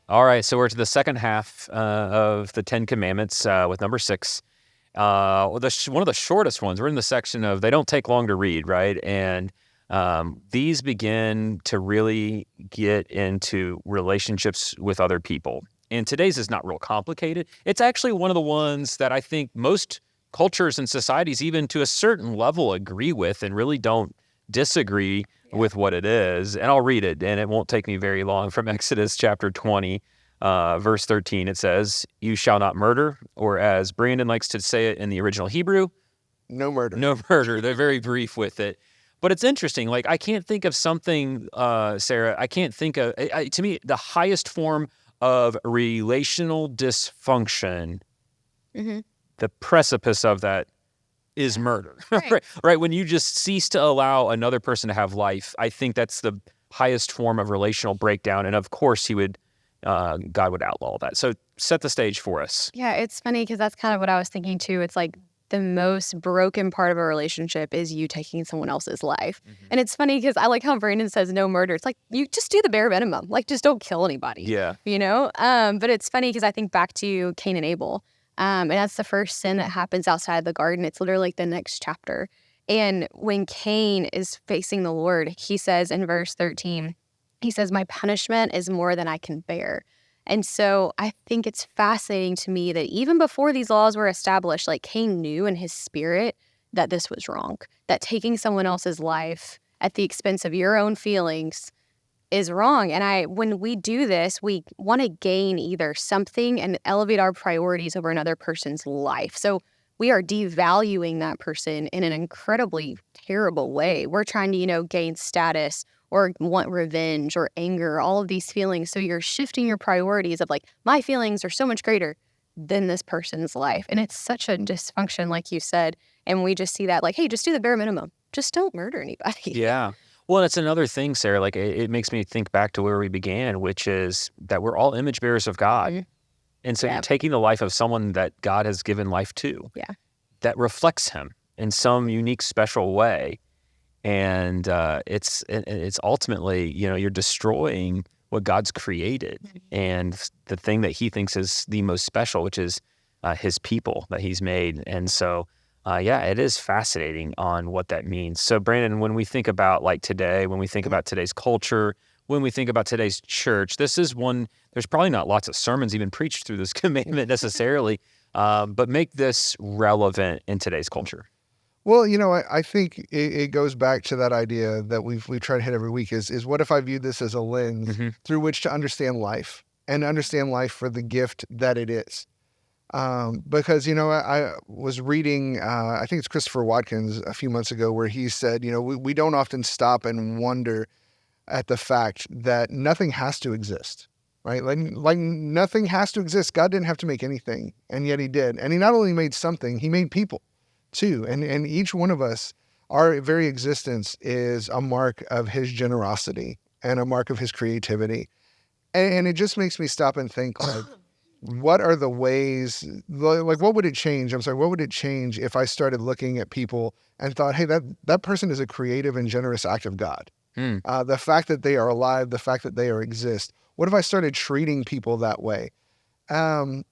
All right, so we're to the second half of the Ten Commandments with number 6. One of the shortest ones. We're in the section of they don't take long to read, right? And these begin to really get into relationships with other people. And today's is not real complicated. It's actually one of the ones that I think most cultures and societies, even to a certain level, agree with and really don't disagree with what it is. And I'll read it, and it won't take me very long. From Exodus chapter 20, verse 13, it says, "You shall not murder," or as Brandon likes to say it in the original Hebrew, No murder. no murder. They're very brief with it. But it's interesting. Like, I can't think of something, Sarah, I can't think of, to me, the highest form of relational dysfunction, the precipice of that is murder, right? When you just cease to allow another person to have life, I think that's the highest form of relational breakdown. And of course, God would outlaw that. So set the stage for us. Yeah, it's funny because that's kind of what I was thinking too. It's like the most broken part of a relationship is you taking someone else's life. And it's funny because I like how Brandon says no murder. It's like, you just do the bare minimum. Like, just don't kill anybody. Yeah. You know? But it's funny because I think back to Cain and Abel. And that's the first sin that happens outside the garden. It's literally like the next chapter. And when Cain is facing the Lord, he says in verse 13, he says, "My punishment is more than I can bear." And so I think it's fascinating to me that even before these laws were established, like Cain knew in his spirit that this was wrong, that taking someone else's life at the expense of your own feelings is wrong. And when we do this, we want to gain either something and elevate our priorities over another person's life. So we are devaluing that person in an incredibly terrible way. We're trying to, gain status or want revenge or anger, all of these feelings. So you're shifting your priorities of like, my feelings are so much greater than this person's life. And it's such a dysfunction, like you said. And we just see that like, hey, just do the bare minimum. Just don't murder anybody. Yeah. Well, it's another thing, Sarah, like it makes me think back to where we began, which is that we're all image bearers of God. And so you're taking the life of someone that God has given life to. Yeah. That reflects him in some unique, special way. And it's ultimately, you're destroying what God's created and the thing that he thinks is the most special, which is his people that he's made. And so, it is fascinating on what that means. So, Brandon, when we think about like today, when we think about today's culture, when we think about today's church, this is one, there's probably not lots of sermons even preached through this commandment necessarily, but make this relevant in today's culture. Well, I think it goes back to that idea that we've tried to hit every week is what if I view this as a lens through which to understand life and understand life for the gift that it is. Because, I was reading, I think it's Christopher Watkins a few months ago where he said, we don't often stop and wonder at the fact that nothing has to exist, right? Like nothing has to exist. God didn't have to make anything, and yet he did. And he not only made something, he made people too. And each one of us, our very existence is a mark of his generosity and a mark of his creativity. And it just makes me stop and think, like, what are the ways, like, what would it change? What would it change if I started looking at people and thought, hey, that person is a creative and generous act of God. The fact that they are alive, the fact that they exist. What if I started treating people that way? I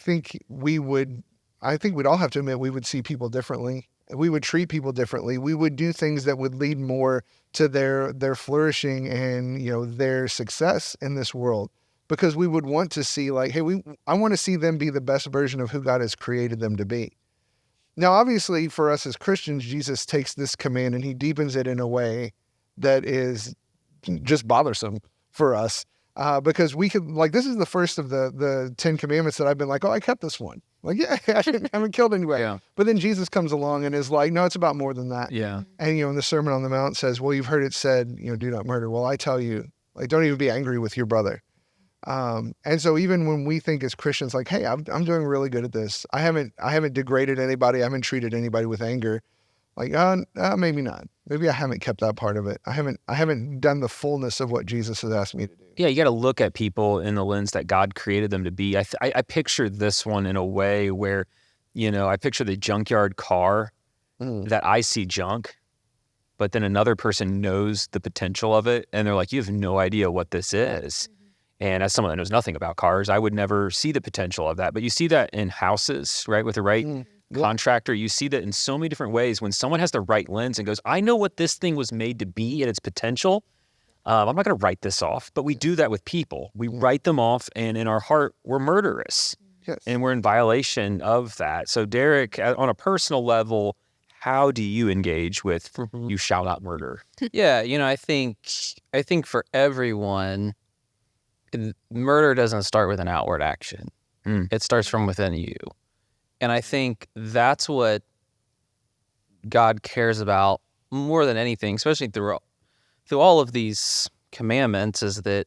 think we'd all have to admit we would see people differently. We would treat people differently. We would do things that would lead more to their flourishing and, their success in this world, because we would want to see like, hey, I want to see them be the best version of who God has created them to be. Now, obviously for us as Christians, Jesus takes this command and he deepens it in a way that is just bothersome for us. Because we could, like, this is the first of the 10 commandments that I've been like, oh, I kept this one. Like, yeah, I haven't killed anybody. Yeah. But then Jesus comes along and is like, no, it's about more than that. Yeah. And, in the Sermon on the Mount says, well, you've heard it said, do not murder. Well, I tell you, like, don't even be angry with your brother. And so even when we think as Christians, like, hey, I'm doing really good at this. I haven't degraded anybody. I haven't treated anybody with anger. Like, maybe not. Maybe I haven't kept that part of it. I haven't done the fullness of what Jesus has asked me to do. Yeah, you got to look at people in the lens that God created them to be. I picture this one in a way where, I picture the junkyard car that I see junk, but then another person knows the potential of it, and they're like, you have no idea what this is. And as someone that knows nothing about cars, I would never see the potential of that. But you see that in houses, right? With the right contractor, you see that in so many different ways. When someone has the right lens and goes, I know what this thing was made to be and its potential, I'm not going to write this off. But we do that with people. We write them off, and in our heart, we're murderous. Yes. And we're in violation of that. So Derek, on a personal level, how do you engage with you shall not murder? Yeah, I think for everyone, murder doesn't start with an outward action. It starts from within you. And I think that's what God cares about more than anything, especially through all of these commandments, is that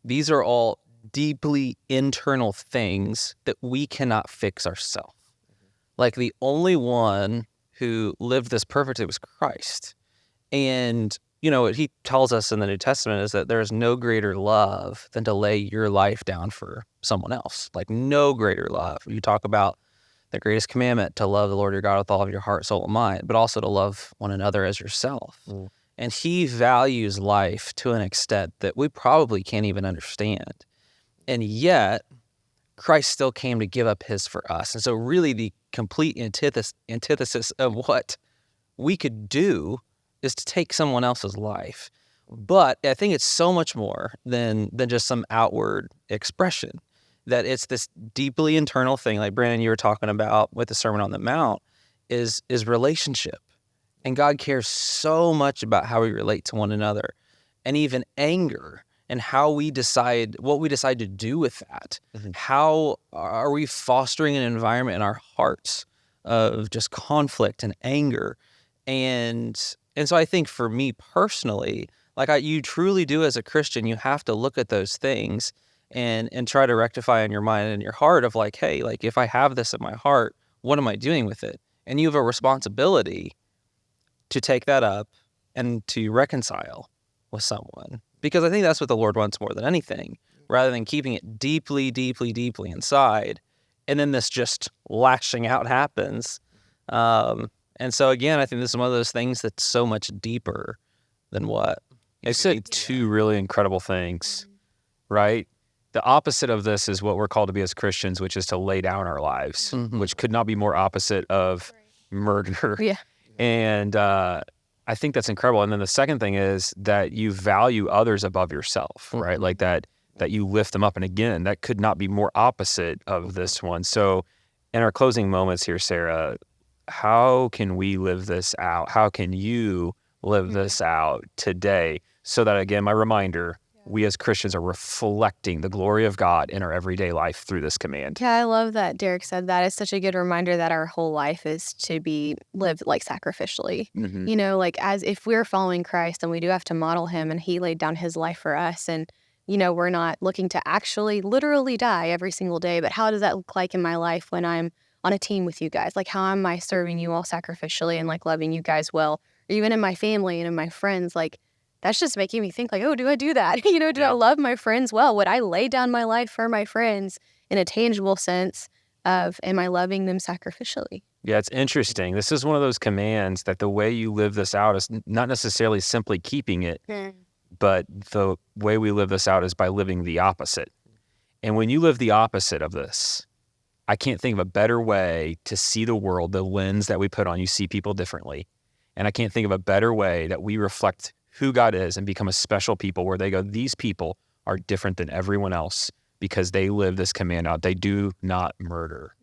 these are all deeply internal things that we cannot fix ourselves. Like, the only one who lived this perfectly was Christ. And, what he tells us in the New Testament is that there is no greater love than to lay your life down for someone else. Like, no greater love. You talk about the greatest commandment, to love the Lord your God with all of your heart, soul, and mind, but also to love one another as yourself. And he values life to an extent that we probably can't even understand. And yet, Christ still came to give up his for us. And so really the complete antithesis of what we could do is to take someone else's life. But I think it's so much more than just some outward expression, that it's this deeply internal thing, like Brandon, you were talking about with the Sermon on the Mount, is relationship. And God cares so much about how we relate to one another, and even anger, and how we decide, what we decide to do with that. How are we fostering an environment in our hearts of just conflict and anger? And so I think for me personally, you truly do as a Christian, you have to look at those things and try to rectify in your mind and your heart of hey, if I have this in my heart, what am I doing with it? And you have a responsibility to take that up and to reconcile with someone. Because I think that's what the Lord wants more than anything, rather than keeping it deeply, deeply, deeply inside. And then this just lashing out happens. And so again, I think this is one of those things that's so much deeper than what. You said two really incredible things, right? The opposite of this is what we're called to be as Christians, which is to lay down our lives, which could not be more opposite of murder. Yeah. And I think that's incredible. And then the second thing is that you value others above yourself, right? Like that you lift them up. And again, that could not be more opposite of this one. So in our closing moments here, Sarah, how can we live this out? How can you live this out today? So that, again, my reminder, we as Christians are reflecting the glory of God in our everyday life through this command. Yeah, I love that Derek said that. It's such a good reminder that our whole life is to be lived sacrificially. As if we're following Christ, and we do have to model him, and he laid down his life for us. And, we're not looking to actually literally die every single day. But how does that look like in my life when I'm on a team with you guys? How am I serving you all sacrificially and loving you guys well? Or even in my family and in my friends, that's just making me think oh, do I do that? Do I love my friends well? Would I lay down my life for my friends in a tangible sense of, am I loving them sacrificially? Yeah, it's interesting. This is one of those commands that the way you live this out is not necessarily simply keeping it, but the way we live this out is by living the opposite. And when you live the opposite of this, I can't think of a better way to see the world, the lens that we put on. You see people differently. And I can't think of a better way that we reflect who God is and become a special people, where they go, these people are different than everyone else because they live this command out. They do not murder.